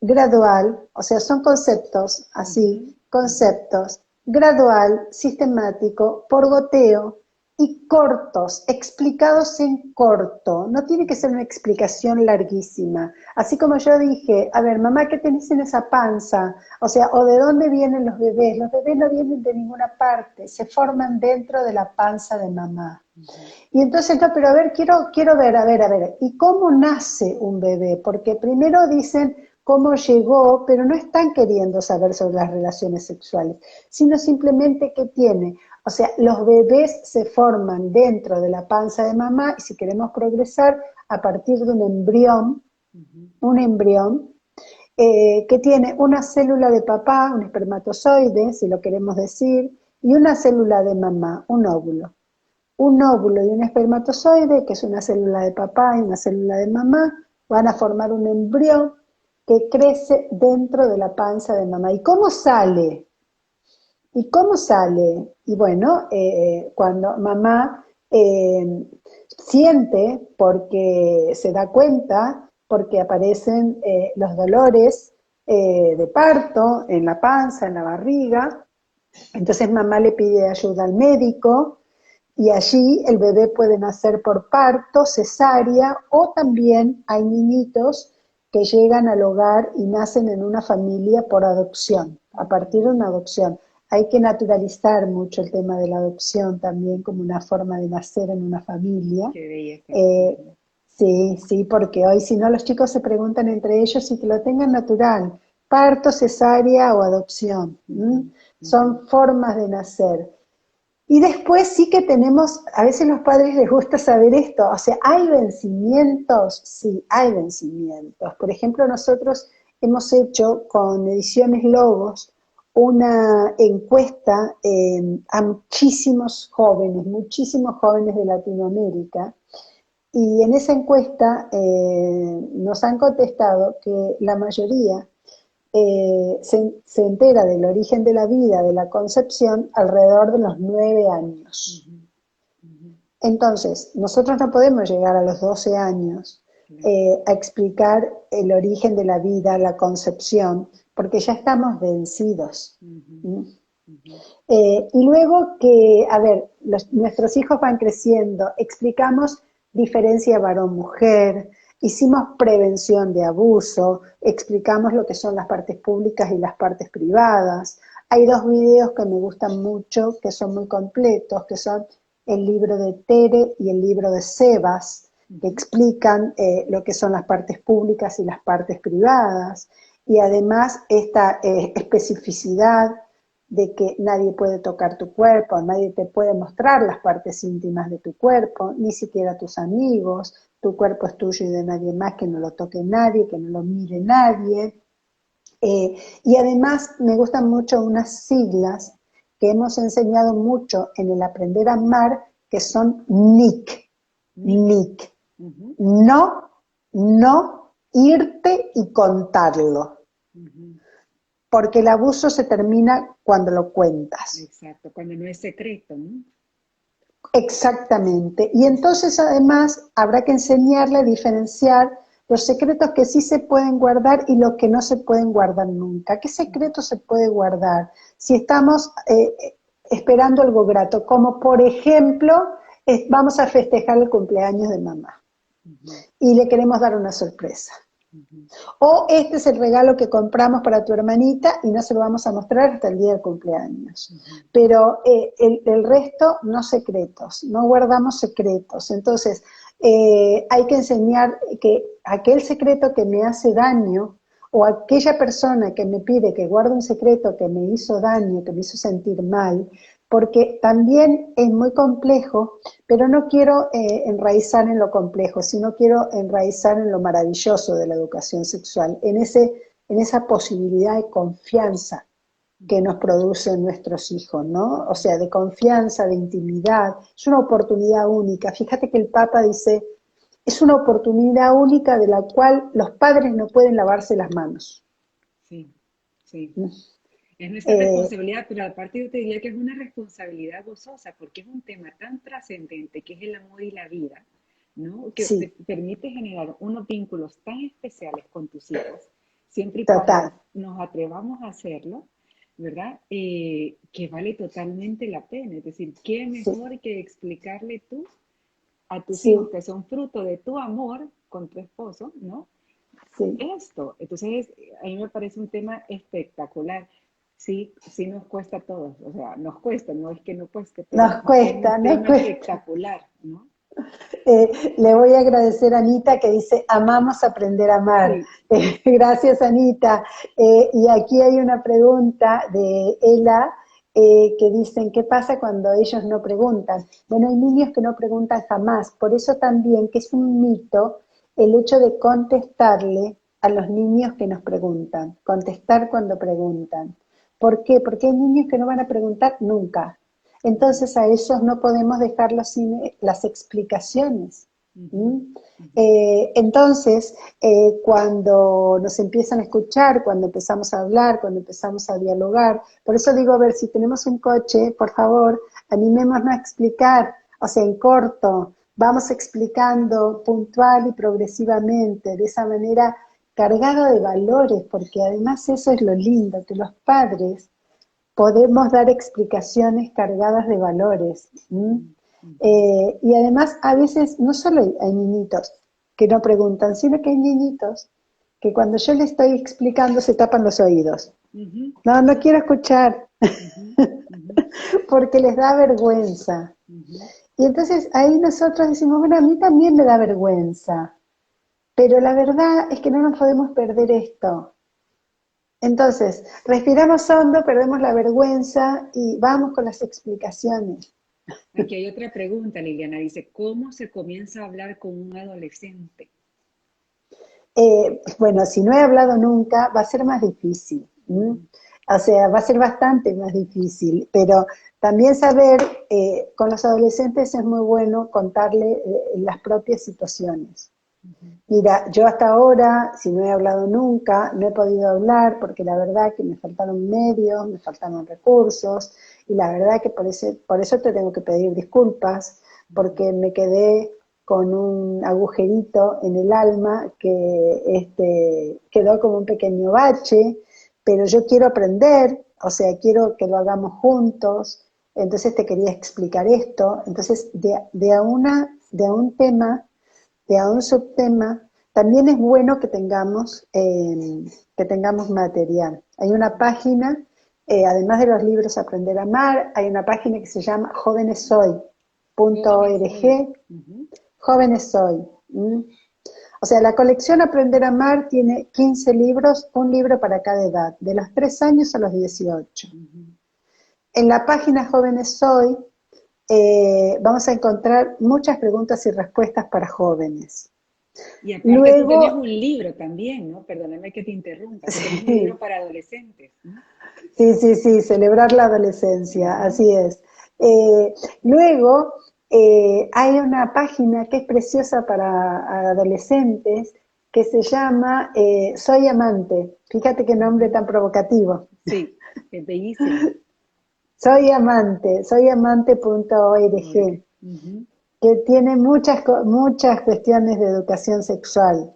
gradual, o sea, son conceptos así, conceptos gradual, sistemático, por goteo y cortos, explicados en corto. No tiene que ser una explicación larguísima. Así como yo dije, a ver, mamá, ¿qué tenés en esa panza? O sea, ¿o de dónde vienen los bebés? Los bebés no vienen de ninguna parte, se forman dentro de la panza de mamá. Y entonces, no, pero a ver, quiero ver, a ver, ¿y cómo nace un bebé? Porque primero dicen cómo llegó, pero no están queriendo saber sobre las relaciones sexuales, sino simplemente qué tiene. O sea, los bebés se forman dentro de la panza de mamá y si queremos progresar, a partir de un embrión que tiene una célula de papá, un espermatozoide, si lo queremos decir, y una célula de mamá, un óvulo. Un óvulo y un espermatozoide, que es una célula de papá y una célula de mamá, van a formar un embrión que crece dentro de la panza de mamá. ¿Y cómo sale? ¿Y cómo sale? Y bueno, cuando mamá siente, porque se da cuenta, porque aparecen los dolores de parto en la panza, en la barriga, entonces mamá le pide ayuda al médico, y allí el bebé puede nacer por parto, cesárea, o también hay niñitos que llegan al hogar y nacen en una familia por adopción, a partir de una adopción. Hay que naturalizar mucho el tema de la adopción también como una forma de nacer en una familia. Qué belleza. Eh, sí, porque hoy si no los chicos se preguntan entre ellos si que lo tengan natural, parto, cesárea o adopción. Son formas de nacer. Y después sí que tenemos, a veces los padres les gusta saber esto, o sea, ¿hay vencimientos? Sí, hay vencimientos. Por ejemplo, nosotros hemos hecho con Ediciones Logos una encuesta a muchísimos jóvenes de Latinoamérica, y en esa encuesta nos han contestado que la mayoría se entera del origen de la vida, de la concepción, alrededor de los 9 años. Entonces, nosotros no podemos llegar a los 12 años a explicar el origen de la vida, la concepción, porque ya estamos vencidos. Y luego que, a ver, nuestros hijos van creciendo, explicamos diferencia varón-mujer, hicimos prevención de abuso, explicamos lo que son las partes públicas y las partes privadas. Hay 2 videos que me gustan mucho, que son muy completos, que son el libro de Tere y el libro de Sebas, que explican lo que son las partes públicas y las partes privadas, y además esta especificidad de que nadie puede tocar tu cuerpo, nadie te puede mostrar las partes íntimas de tu cuerpo, ni siquiera tus amigos, tu cuerpo es tuyo y de nadie más, que no lo toque nadie, que no lo mire nadie. Y además me gustan mucho unas siglas que hemos enseñado mucho en el aprender a amar, que son NIC. NIC. No, no, irte y contarlo. Porque el abuso se termina cuando lo cuentas. Exacto, cuando no es secreto, ¿no? Exactamente. Y entonces además habrá que enseñarle a diferenciar los secretos que sí se pueden guardar y los que no se pueden guardar nunca. ¿Qué secreto se puede guardar? Si estamos esperando algo grato, como por ejemplo, vamos a festejar el cumpleaños de mamá y le queremos dar una sorpresa. O este es el regalo que compramos para tu hermanita y no se lo vamos a mostrar hasta el día del cumpleaños. Pero el resto, no secretos, no guardamos secretos. Entonces, hay que enseñar que aquel secreto que me hace daño o aquella persona que me pide que guarde un secreto que me hizo daño, que me hizo sentir mal, porque también es muy complejo, pero no quiero enraizar en lo complejo, sino quiero enraizar en lo maravilloso de la educación sexual, en esa posibilidad de confianza que nos producen nuestros hijos, ¿no? O sea, de confianza, de intimidad, es una oportunidad única. Fíjate que el Papa dice, es una oportunidad única de la cual los padres no pueden lavarse las manos. Sí, sí. Es nuestra responsabilidad, pero aparte yo te diría que es una responsabilidad gozosa, porque es un tema tan trascendente que es el amor y la vida, ¿no? Que Sí. te permite generar unos vínculos tan especiales con tus hijos, siempre y Total. cuando nos atrevamos a hacerlo, ¿verdad? Que vale totalmente la pena. Es decir, ¿qué mejor que explicarle tú a tus hijos que son fruto de tu amor con tu esposo, ¿no? Sí. Esto. Entonces, a mí me parece un tema espectacular. Sí, sí nos cuesta a todos, o sea, nos cuesta, no es que no cueste, pero Nos cuesta, es un tema espectacular, ¿no? Le voy a agradecer a Anita que dice, amamos aprender a amar. Sí. Gracias, Anita. Y aquí hay una pregunta de Ela que dicen, ¿qué pasa cuando ellos no preguntan? Bueno, hay niños que no preguntan jamás, por eso también que es un mito el hecho de contestarle a los niños que nos preguntan, contestar cuando preguntan. ¿Por qué? Porque hay niños que no van a preguntar nunca. Entonces a esos no podemos dejarlos sin las explicaciones. Entonces, cuando nos empiezan a escuchar, cuando empezamos a hablar, cuando empezamos a dialogar, por eso digo, a ver, si tenemos un coche, por favor, animémonos a explicar, o sea, en corto, vamos explicando puntual y progresivamente, de esa manera cargado de valores, porque además eso es lo lindo, que los padres podemos dar explicaciones cargadas de valores. Y además a veces no solo hay niñitos que no preguntan, sino que hay niñitos que cuando yo les estoy explicando se tapan los oídos. No, no quiero escuchar, porque les da vergüenza. Y entonces ahí nosotros decimos, bueno, a mí también me da vergüenza, pero la verdad es que no nos podemos perder esto. Entonces, respiramos hondo, perdemos la vergüenza y vamos con las explicaciones. Aquí hay otra pregunta, Liliana. Dice, ¿cómo se comienza a hablar con un adolescente? Bueno, si no he hablado nunca, va a ser más difícil. O sea, va a ser bastante más difícil, pero también saber, con los adolescentes es muy bueno contarle las propias situaciones. Mira, yo hasta ahora, si no he hablado nunca, no he podido hablar porque la verdad que me faltaron medios, me faltaron recursos, y la verdad que por eso te tengo que pedir disculpas, porque me quedé con un agujerito en el alma que quedó como un pequeño bache, pero yo quiero aprender, o sea, quiero que lo hagamos juntos, entonces te quería explicar esto. Entonces, de a una de un tema, de un subtema, también es bueno que tengamos material. Hay una página, además de los libros Aprender a Amar, hay una página que se llama joveneshoy.org, Jóvenes Hoy. O sea, la colección Aprender a Amar tiene 15 libros, un libro para cada edad, de los 3 años a los 18. En la página Jóvenes Hoy vamos a encontrar muchas preguntas y respuestas para jóvenes. Y aparte luego, tú tienes un libro también, ¿no? Perdóname que te interrumpa, tienes un libro para adolescentes, ¿no? Sí, celebrar la adolescencia, así es. Luego, hay una página que es preciosa para adolescentes que se llama Soy Amante. Fíjate qué nombre tan provocativo. Sí, es bellísimo. Soy amante.org, que tiene muchas cuestiones de educación sexual.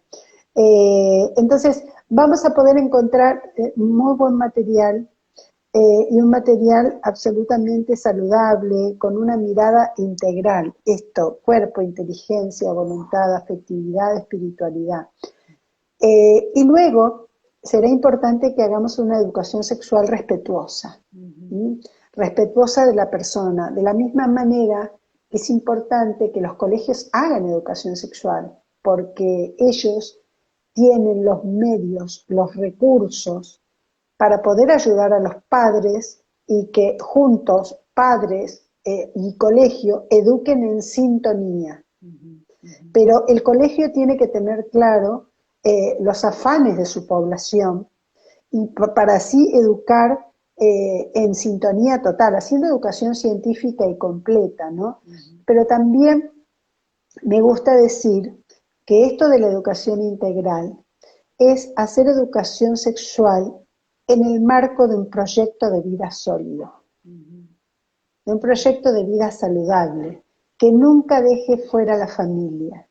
Entonces, vamos a poder encontrar muy buen material, y un material absolutamente saludable, con una mirada integral. Esto, cuerpo, inteligencia, voluntad, afectividad, espiritualidad. Y luego, será importante que hagamos una educación sexual respetuosa, respetuosa de la persona, de la misma manera que es importante que los colegios hagan educación sexual, porque ellos tienen los medios, los recursos, para poder ayudar a los padres y que juntos, padres y colegio, eduquen en sintonía. Pero el colegio tiene que tener claro los afanes de su población y para así educar en sintonía total, haciendo educación científica y completa, ¿no? Pero también me gusta decir que esto de la educación integral es hacer educación sexual en el marco de un proyecto de vida sólido, de un proyecto de vida saludable, que nunca deje fuera a la familia,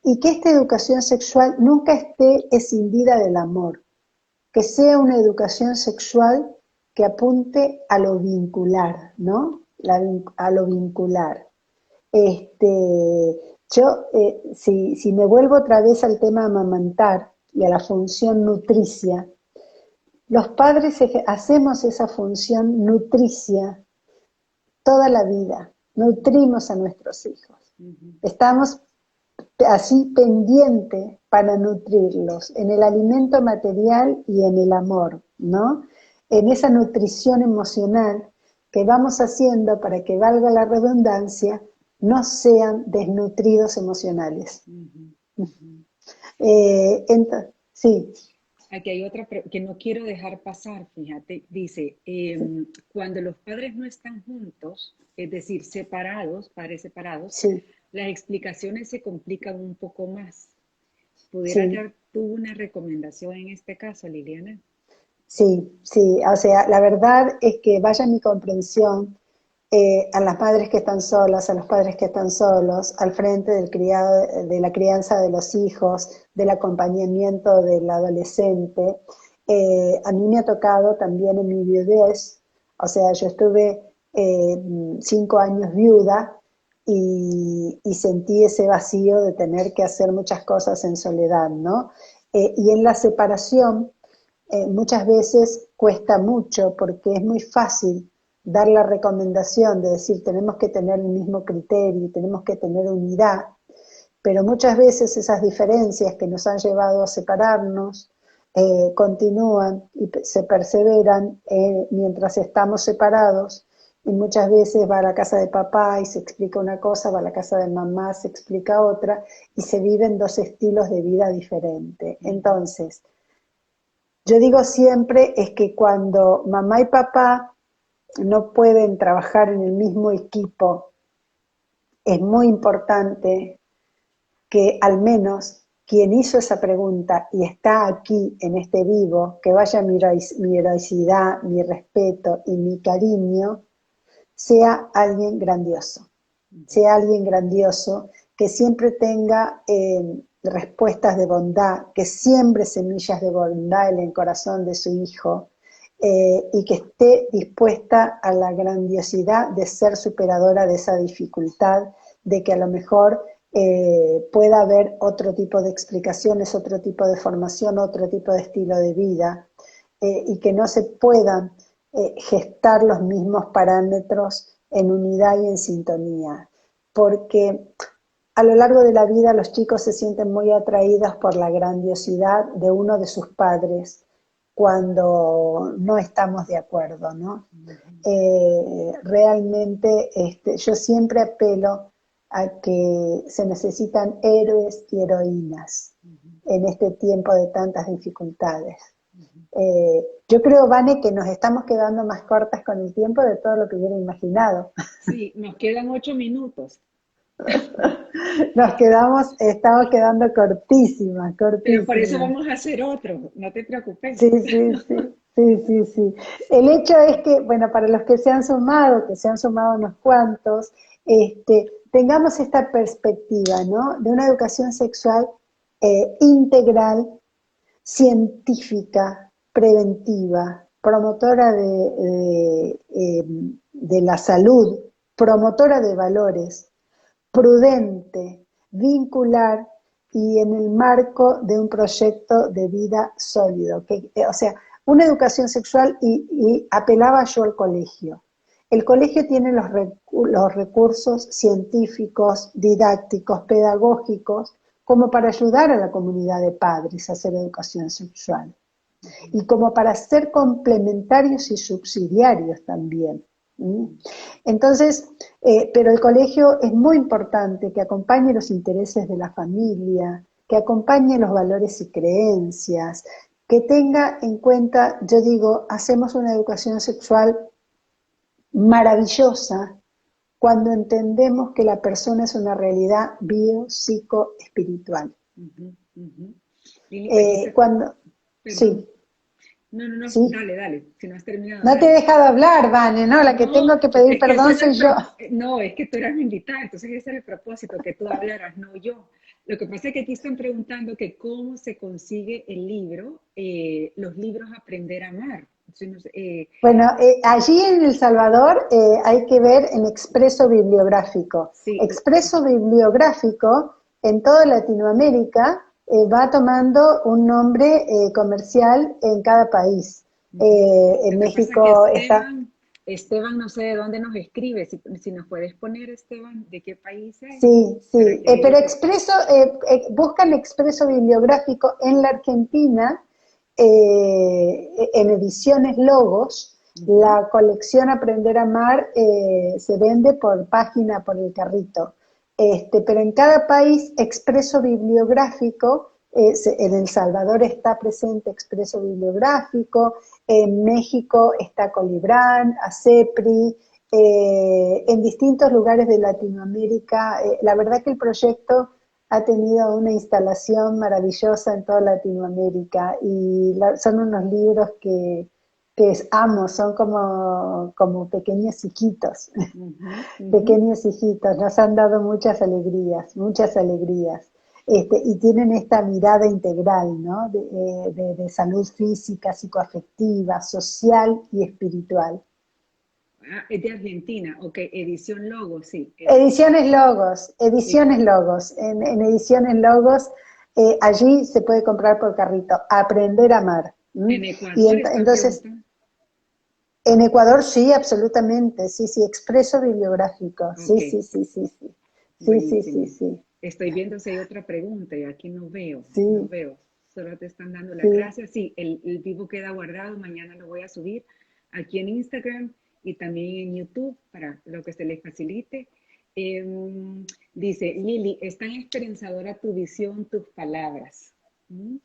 y que esta educación sexual nunca esté escindida del amor, que sea una educación sexual que apunte a lo vincular, ¿no? A lo vincular. Si me vuelvo otra vez al tema amamantar y a la función nutricia, los padres hacemos esa función nutricia toda la vida, nutrimos a nuestros hijos. Estamos así pendientes para nutrirlos, en el alimento material y en el amor, ¿no? En esa nutrición emocional que vamos haciendo para que, valga la redundancia, no sean desnutridos emocionales. Sí. Aquí hay otra que no quiero dejar pasar, fíjate, dice, cuando los padres no están juntos, es decir, separados, padres separados, las explicaciones se complican un poco más. ¿Pudieras dar tú una recomendación en este caso, Liliana? Sí, o sea, la verdad es que vaya mi comprensión a las madres que están solas, a los padres que están solos, al frente del de la crianza de los hijos, del acompañamiento del adolescente. A mí me ha tocado también en mi viudez, o sea, yo estuve 5 años viuda y sentí ese vacío de tener que hacer muchas cosas en soledad, ¿no? Y en la separación muchas veces cuesta mucho porque es muy fácil dar la recomendación de decir tenemos que tener el mismo criterio, tenemos que tener unidad, pero muchas veces esas diferencias que nos han llevado a separarnos continúan y se perseveran mientras estamos separados, y muchas veces va a la casa de papá y se explica una cosa, va a la casa de mamá, se explica otra, y se viven 2 estilos de vida diferentes. Entonces, yo digo siempre es que cuando mamá y papá no pueden trabajar en el mismo equipo, es muy importante que al menos quien hizo esa pregunta y está aquí en este vivo, que vaya mi heroicidad, mi respeto y mi cariño, sea alguien grandioso. Sea alguien grandioso, que siempre tenga respuestas de bondad, que siembre semillas de bondad en el corazón de su hijo, y que esté dispuesta a la grandiosidad de ser superadora de esa dificultad de que a lo mejor pueda haber otro tipo de explicaciones, otro tipo de formación, otro tipo de estilo de vida, y que no se puedan gestar los mismos parámetros en unidad y en sintonía, porque a lo largo de la vida los chicos se sienten muy atraídos por la grandiosidad de uno de sus padres cuando no estamos de acuerdo, ¿no? Realmente yo siempre apelo a que se necesitan héroes y heroínas en este tiempo de tantas dificultades. Yo creo, Vane, que nos estamos quedando más cortas con el tiempo de todo lo que hubiera imaginado. Sí, nos quedan 8 minutos. Estamos quedando cortísimas, Pero por eso cortísimas. vamos a hacer otro, no te preocupes. Sí, sí, sí, sí, sí, sí. El hecho es que, bueno, para los que se han sumado unos cuantos, tengamos esta perspectiva, ¿no? De una educación sexual integral, científica, preventiva, promotora de la salud, promotora de valores, prudente, vincular y en el marco de un proyecto de vida sólido. O sea, una educación sexual y apelaba yo al colegio. El colegio tiene los recursos científicos, didácticos, pedagógicos, como para ayudar a la comunidad de padres a hacer educación sexual. Y como para ser complementarios y subsidiarios también. Entonces, pero el colegio es muy importante que acompañe los intereses de la familia, que acompañe los valores y creencias, que tenga en cuenta, yo digo, hacemos una educación sexual maravillosa cuando entendemos que la persona es una realidad bio-psico-espiritual. Lili, aquí está, Cuando, perdón. sí, No, sí. dale, si no has terminado, No te he dale. dejado hablar, Vane, ¿no? La que No, tengo que pedir es que ese perdón era soy yo. no, es que tú eras mi invitada, entonces ese era el propósito, que tú hablaras, no yo. Lo que pasa es que aquí están preguntando que cómo se consigue el libro, los libros Aprender a Amar. Entonces, no sé, Bueno, allí en El Salvador hay que ver en Expreso Bibliográfico. sí, Expreso Bibliográfico en toda Latinoamérica va tomando un nombre comercial en cada país. En lo que pasa es que México está... Esteban no sé de dónde nos escribe, si nos puedes poner, Esteban, de qué país es, Sí, para sí, que pero él, Expreso, buscan Expreso Bibliográfico en la Argentina, en ediciones Logos. La colección Aprender a Amar se vende por página, por el carrito. Pero en cada país, Expreso Bibliográfico, en El Salvador está presente Expreso Bibliográfico, en México está Colibrán, ACEPRI, en distintos lugares de Latinoamérica. La verdad que el proyecto ha tenido una instalación maravillosa en toda Latinoamérica y son unos libros que amo, son como pequeños hijitos, pequeños hijitos, nos han dado muchas alegrías, muchas alegrías. Y tienen esta mirada integral, ¿no? De salud física, psicoafectiva, social y espiritual. es de Argentina, ok, edición Logo, sí, Ediciones Logos, sí, Ediciones Logos. En Ediciones Logos, allí se puede comprar por carrito. Aprender a amar. en Y Ecuador están entonces, preguntando, en Ecuador sí, absolutamente. Sí, sí, expreso bibliográfico. ok, Sí, sí, sí, sí, sí. Sí, sí, sí, buenísimo. sí. Estoy viendo si hay otra pregunta y aquí no veo, no Sí, veo. Solo te están dando las sí. gracias. Sí, el vivo queda guardado. Mañana lo voy a subir aquí en Instagram y también en YouTube para lo que se les facilite. Dice Lili, es tan esperanzadora tu visión, tus palabras. ¿Mm?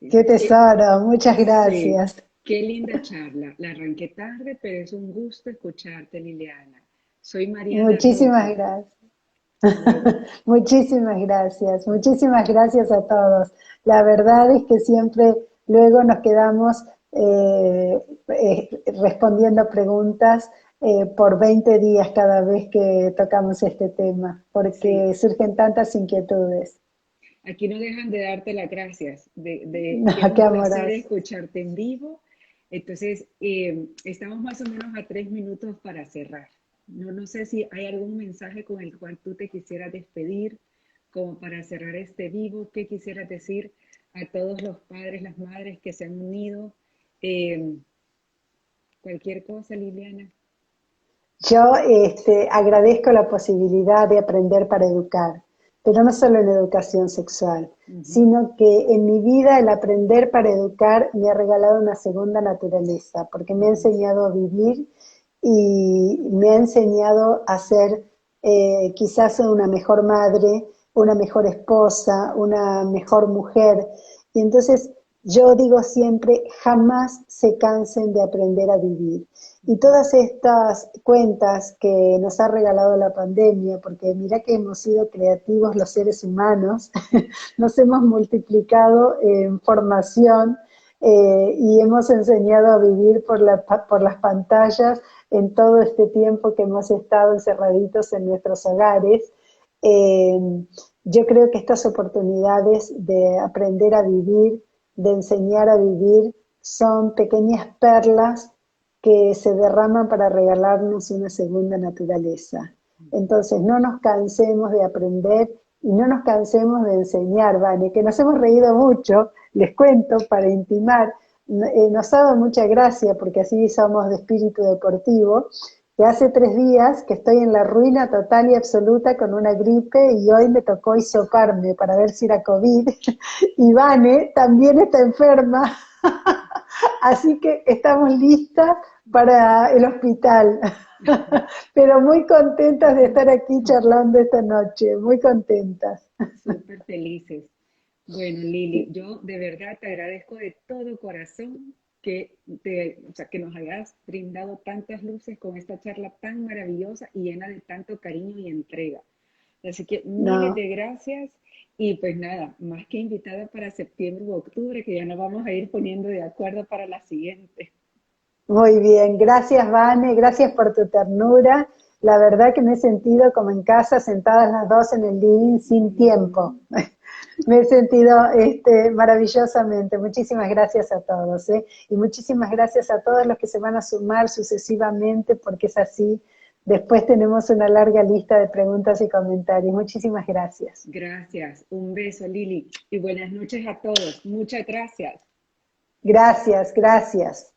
Qué Qué, tesoro, muchas sí, gracias. qué linda charla. La arranqué tarde, pero es un gusto escucharte, Liliana. Soy Mariana Muchísimas Rojo. gracias. Bueno, Muchísimas gracias, muchísimas gracias a todos. La verdad es que siempre luego nos quedamos respondiendo preguntas por 20 días cada vez que tocamos este tema, sí, porque surgen tantas inquietudes. aquí no dejan de darte las gracias, que es Qué un placer amoroso. escucharte en vivo. Entonces, estamos más o menos a 3 minutos para cerrar. No sé si hay algún mensaje con el cual tú te quisieras despedir, como para cerrar este vivo. ¿Qué quisieras decir a todos los padres, las madres que se han unido? Eh, Cualquier cosa, Liliana. Yo agradezco la posibilidad de aprender para educar, pero no solo en educación sexual, Ujú. sino que en mi vida el aprender para educar me ha regalado una segunda naturaleza, porque me ha Ujú. enseñado a vivir y me ha enseñado a ser quizás una mejor madre, una mejor esposa, una mejor mujer. Y entonces yo digo siempre, jamás se cansen de aprender a vivir. Y Ujú. todas estas cuentas que nos ha regalado la pandemia, porque mira que hemos sido creativos los seres humanos, nos hemos multiplicado en formación y hemos enseñado a vivir por las pantallas en todo este tiempo que hemos estado encerraditos en nuestros hogares. Eh, yo creo que estas oportunidades de aprender a vivir, de enseñar a vivir, son pequeñas perlas que se derraman para regalarnos una segunda naturaleza. Entonces, no nos cansemos de aprender y no nos cansemos de enseñar, Vane, que nos hemos reído mucho, les cuento, para intimar, nos ha dado mucha gracia porque así somos de espíritu deportivo, que hace 3 días que estoy en la ruina total y absoluta con una gripe y hoy me tocó hisoparme para ver si era COVID y Vane también está enferma, así que estamos listas para el hospital. Pero muy contentas de estar aquí charlando esta noche, muy contentas. Súper felices. Bueno, Lili, yo de verdad te agradezco de todo corazón o sea, que nos hayas brindado tantas luces con esta charla tan maravillosa y llena de tanto cariño y entrega. Así que miles No, de gracias y pues nada, más que invitada para septiembre u octubre, que ya nos vamos a ir poniendo de acuerdo para la siguiente. muy bien, gracias Vane, gracias por tu ternura. La verdad que me he sentido como en casa, sentadas las dos en el living sin tiempo. Me he sentido maravillosamente. Muchísimas gracias a todos, ¿eh? Y muchísimas gracias a todos los que se van a sumar sucesivamente, porque es así. Después tenemos una larga lista de preguntas y comentarios. Muchísimas gracias. Gracias, un beso, Lili, y buenas noches a todos. Muchas gracias. Gracias, gracias.